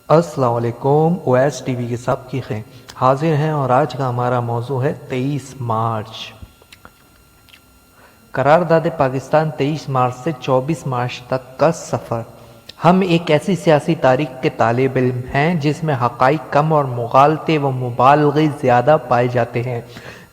السلام علیکم، Owais T V کے سب کی خیر حاضر ہیں اور آج کا ہمارا موضوع ہے 23 مارچ۔ قرارداد پاکستان 23 مارچ سے 24 مارچ تک کا سفر۔ ہم ایک ایسی سیاسی تاریخ کے طالب علم ہیں جس میں حقائق کم اور مغالطے و مبالغے زیادہ پائے جاتے ہیں۔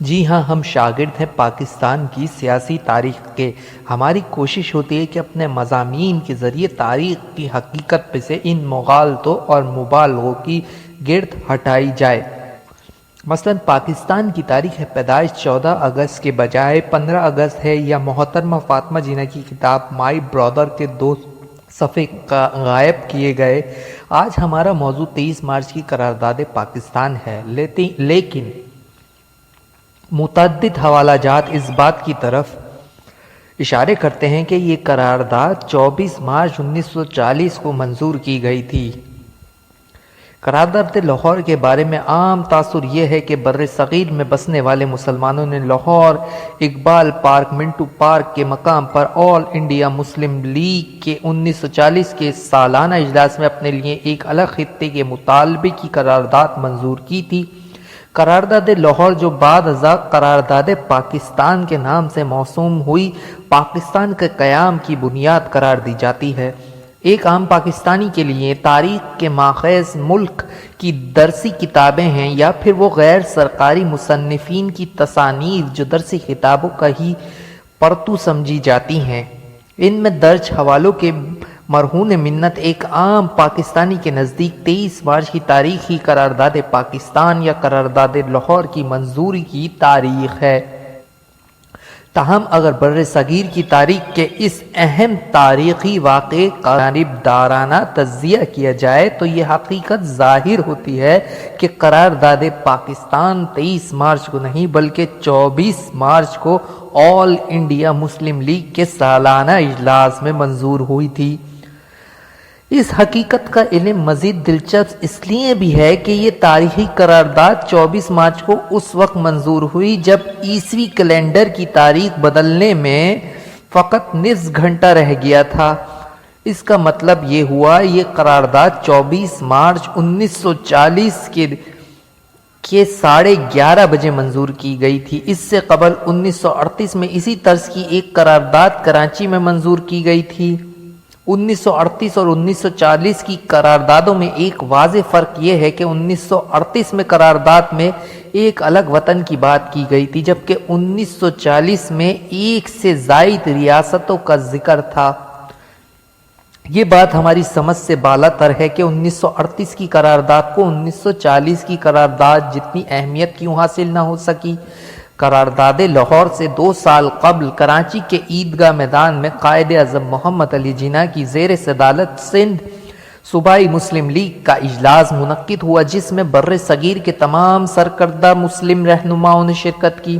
جی ہاں، ہم شاگرد ہیں پاکستان کی سیاسی تاریخ کے۔ ہماری کوشش ہوتی ہے کہ اپنے مضامین کے ذریعے تاریخ کی حقیقت پہ سے ان مغالطوں اور مبالغوں کی گرد ہٹائی جائے۔ مثلا پاکستان کی تاریخ پیدائش 14 اگست کے بجائے 15 اگست ہے، یا محترمہ فاطمہ جناح کی کتاب مائی برادر کے 2 صفحے غائب کیے گئے۔ آج ہمارا موضوع 23 مارچ کی قرارداد پاکستان ہے، لیکن متعدد حوالہ جات اس بات کی طرف اشارے کرتے ہیں کہ یہ قرارداد 24 مارچ 1940 کو منظور کی گئی تھی۔ قرارداد لاہور کے بارے میں عام تاثر یہ ہے کہ بر صغیر میں بسنے والے مسلمانوں نے لاہور اقبال پارک منٹو پارک کے مقام پر آل انڈیا مسلم لیگ کے 1940 کے سالانہ اجلاس میں اپنے لیے ایک الگ خطے کے مطالبے کی قرارداد منظور کی تھی۔ قرارداد لاہور، جو بعد ازاں قرارداد پاکستان کے نام سے موسوم ہوئی، پاکستان کے قیام کی بنیاد قرار دی جاتی ہے۔ ایک عام پاکستانی کے لیے تاریخ کے ماخذ ملک کی درسی کتابیں ہیں یا پھر وہ غیر سرکاری مصنفین کی تصانیف جو درسی کتابوں کا ہی پرتو سمجھی جاتی ہیں۔ ان میں درج حوالوں کے مرہون منت ایک عام پاکستانی کے نزدیک 23 مارچ کی تاریخی قرارداد پاکستان یا قرارداد لاہور کی منظوری کی تاریخ ہے۔ تاہم اگر بر صغیر کی تاریخ کے اس اہم تاریخی واقعے کا جانبدارانہ تجزیہ کیا جائے تو یہ حقیقت ظاہر ہوتی ہے کہ قرارداد پاکستان 23 مارچ کو نہیں بلکہ 24 مارچ کو آل انڈیا مسلم لیگ کے سالانہ اجلاس میں منظور ہوئی تھی۔ اس حقیقت کا علم مزید دلچسپ اس لیے بھی ہے کہ یہ تاریخی قرارداد 24 مارچ کو اس وقت منظور ہوئی جب عیسوی کیلنڈر کی تاریخ بدلنے میں فقط نصف گھنٹہ رہ گیا تھا۔ اس کا مطلب یہ ہوا یہ قرارداد 24 مارچ 1940 کے 11:30 بجے منظور کی گئی تھی۔ اس سے قبل 1938 میں اسی طرز کی ایک قرارداد کراچی میں منظور کی گئی تھی۔ 1938 اور 1940 کی قراردادوں میں ایک واضح فرق یہ ہے کہ 1938 میں قرارداد میں ایک الگ وطن کی بات کی گئی تھی، جبکہ 1940 میں ایک سے زائد ریاستوں کا ذکر تھا۔ یہ بات ہماری سمجھ سے بالا تر ہے کہ 1938 کی قرارداد کو 1940 کی قرارداد جتنی اہمیت کیوں حاصل نہ ہو سکی۔ قرارداد لاہور سے 2 سال قبل کراچی کے عیدگاہ میدان میں قائد اعظم محمد علی جناح کی زیر صدارت سندھ صوبائی مسلم لیگ کا اجلاس منعقد ہوا، جس میں بر صغیر کے تمام سرکردہ مسلم رہنماؤں نے شرکت کی۔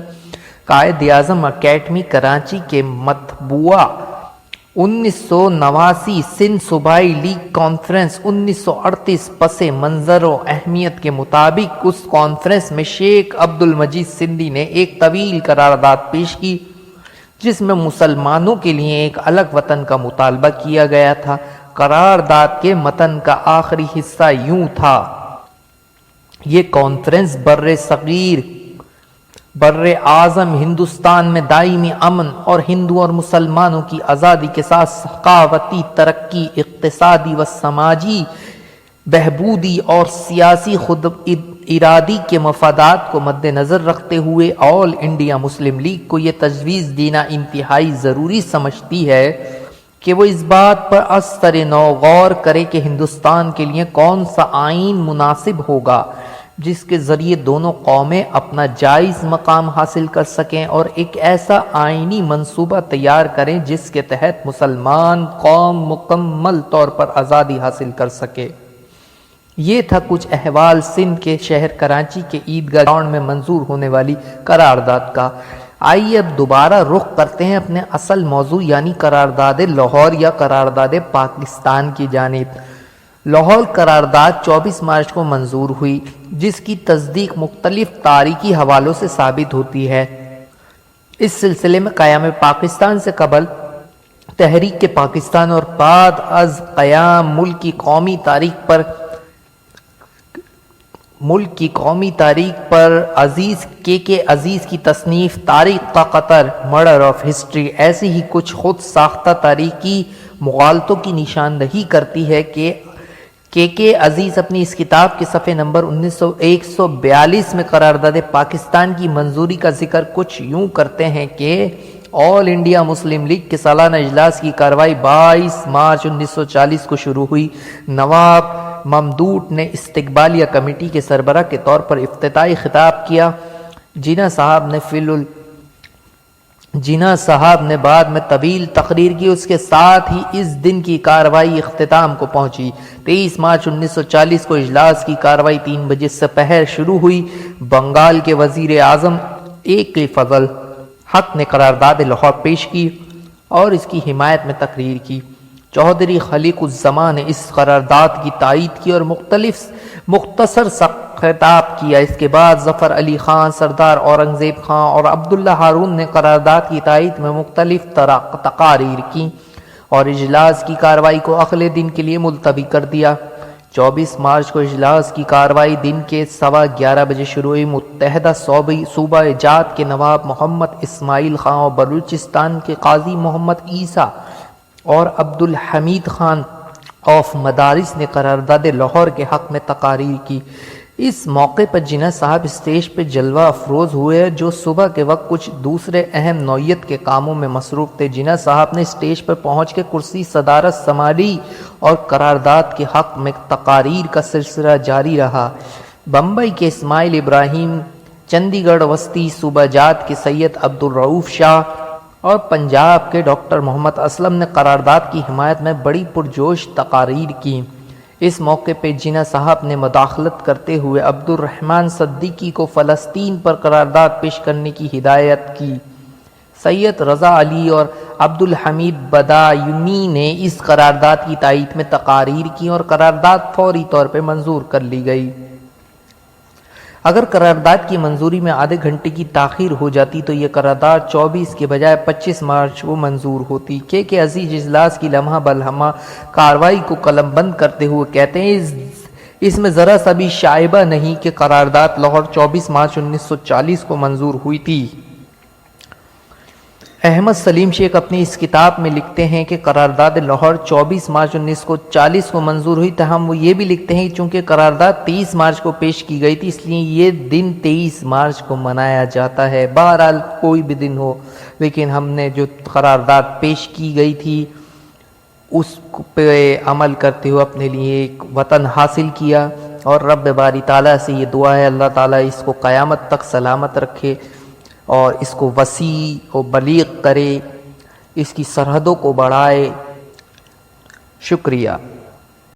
قائد اعظم اکیڈمی کراچی کے مطبوعہ 1989 سندھ صوبائی لیگ کانفرنس 1938 پس منظر و اہمیت کے مطابق اس کانفرنس میں شیخ عبد المجید سندھی نے ایک طویل قرارداد پیش کی جس میں مسلمانوں کے لیے ایک الگ وطن کا مطالبہ کیا گیا تھا۔ قرارداد کے متن کا آخری حصہ یوں تھا: یہ کانفرنس بر اعظم ہندوستان میں دائمی امن اور ہندو اور مسلمانوں کی آزادی کے ساتھ ثقافتی ترقی، اقتصادی و سماجی بہبودی اور سیاسی خود ارادی کے مفادات کو مد نظر رکھتے ہوئے آل انڈیا مسلم لیگ کو یہ تجویز دینا انتہائی ضروری سمجھتی ہے کہ وہ اس بات پر از سر نو غور کرے کہ ہندوستان کے لیے کون سا آئین مناسب ہوگا جس کے ذریعے دونوں قومیں اپنا جائز مقام حاصل کر سکیں، اور ایک ایسا آئینی منصوبہ تیار کریں جس کے تحت مسلمان قوم مکمل طور پر آزادی حاصل کر سکے۔ یہ تھا کچھ احوال سندھ کے شہر کراچی کے عیدگاہ گراؤنڈ میں منظور ہونے والی قرارداد کا۔ آئیے اب دوبارہ رخ کرتے ہیں اپنے اصل موضوع یعنی قرارداد لاہور یا قرارداد پاکستان کی جانب۔ لاہور قرارداد 24 مارچ کو منظور ہوئی، جس کی تصدیق مختلف تاریخی حوالوں سے ثابت ہوتی ہے۔ اس سلسلے میں قیام پاکستان سے قبل تحریک پاکستان اور بعد از قیام ملک کی قومی تاریخ پر ملک کی قومی تاریخ پر عزیز کے عزیز کی تصنیف تاریخ کا قطر مرڈر آف ہسٹری ایسی ہی کچھ خود ساختہ تاریخی مغالطوں کی نشاندہی کرتی ہے کہ عزیز اپنی اس کتاب کے صفحے نمبر 142 میں قرارداد پاکستان کی منظوری کا ذکر کچھ یوں کرتے ہیں کہ آل انڈیا مسلم لیگ کے سالانہ اجلاس کی کارروائی 22 مارچ 1940 کو شروع ہوئی۔ نواب ممدوٹ نے استقبالیہ کمیٹی کے سربراہ کے طور پر افتتاحی خطاب کیا۔ جناح صاحب نے بعد میں طویل تقریر کی، اس کے ساتھ ہی اس دن کی کارروائی اختتام کو پہنچی۔ 23 مارچ 1940 کو اجلاس کی کارروائی 3 بجے سپہر شروع ہوئی۔ بنگال کے وزیر اعظم A.K. فضل حق نے قرارداد لاہور پیش کی اور اس کی حمایت میں تقریر کی۔ چودھری خلیق الزمان نے اس قرارداد کی تائید کی اور مختصر سا خطاب کیا۔ اس کے بعد ظفر علی خان، سردار اورنگزیب خان اور عبداللہ ہارون نے قرارداد کی تائید میں مختلف تقاریر کی اور اجلاس کی کارروائی کو اگلے دن کے لیے ملتوی کر دیا۔ 24 مارچ کو اجلاس کی کارروائی دن کے 11:15 بجے شروع ہوئی۔ متحدہ صوبہ جات کے نواب محمد اسماعیل خان اور بلوچستان کے قاضی محمد عیسیٰ اور عبدالحمید خان آف مدارس نے قرارداد لاہور کے حق میں تقاریر کی۔ اس موقع پر جناح صاحب اسٹیج پہ جلوہ افروز ہوئے جو صبح کے وقت کچھ دوسرے اہم نوعیت کے کاموں میں مصروف تھے۔ جناح صاحب نے اسٹیج پر پہنچ کے کرسی صدارت سنبھالی اور قرارداد کے حق میں تقاریر کا سلسلہ جاری رہا۔ بمبئی کے اسماعیل ابراہیم، چندی گڑھ وسطی صوبہ جات کے سید عبدالرؤوف شاہ اور پنجاب کے ڈاکٹر محمد اسلم نے قرارداد کی حمایت میں بڑی پرجوش تقاریر کی۔ اس موقع پہ جناح صاحب نے مداخلت کرتے ہوئے عبدالرحمن صدیقی کو فلسطین پر قرارداد پیش کرنے کی ہدایت کی۔ سید رضا علی اور عبدالحمید بدایونی نے اس قرارداد کی تائید میں تقاریر کی اور قرارداد فوری طور پہ منظور کر لی گئی۔ اگر قرارداد کی منظوری میں آدھے گھنٹے کی تاخیر ہو جاتی تو یہ قرارداد 24 کے بجائے 25 مارچ کو منظور ہوتی۔ کہ عزیز اجلاس کی لمحہ بلمحہ کارروائی کو قلم بند کرتے ہوئے کہتے ہیں اس میں ذرا سا بھی شائبہ نہیں کہ قرارداد لاہور 24 مارچ 1940 کو منظور ہوئی تھی۔ احمد سلیم شیخ اپنی اس کتاب میں لکھتے ہیں کہ قرارداد لاہور 24 مارچ 1940 کو منظور ہوئی، تاہم وہ یہ بھی لکھتے ہیں کہ چونکہ قرارداد 23 مارچ کو پیش کی گئی تھی اس لیے یہ دن 23 مارچ کو منایا جاتا ہے۔ بہرحال کوئی بھی دن ہو، لیکن ہم نے جو قرارداد پیش کی گئی تھی اس پہ عمل کرتے ہوئے اپنے لیے ایک وطن حاصل کیا، اور رب باری تعالیٰ سے یہ دعا ہے اللہ تعالیٰ اس کو قیامت تک سلامت رکھے اور اس کو وسیع و بلیغ کرے، اس کی سرحدوں کو بڑھائے۔ شکریہ۔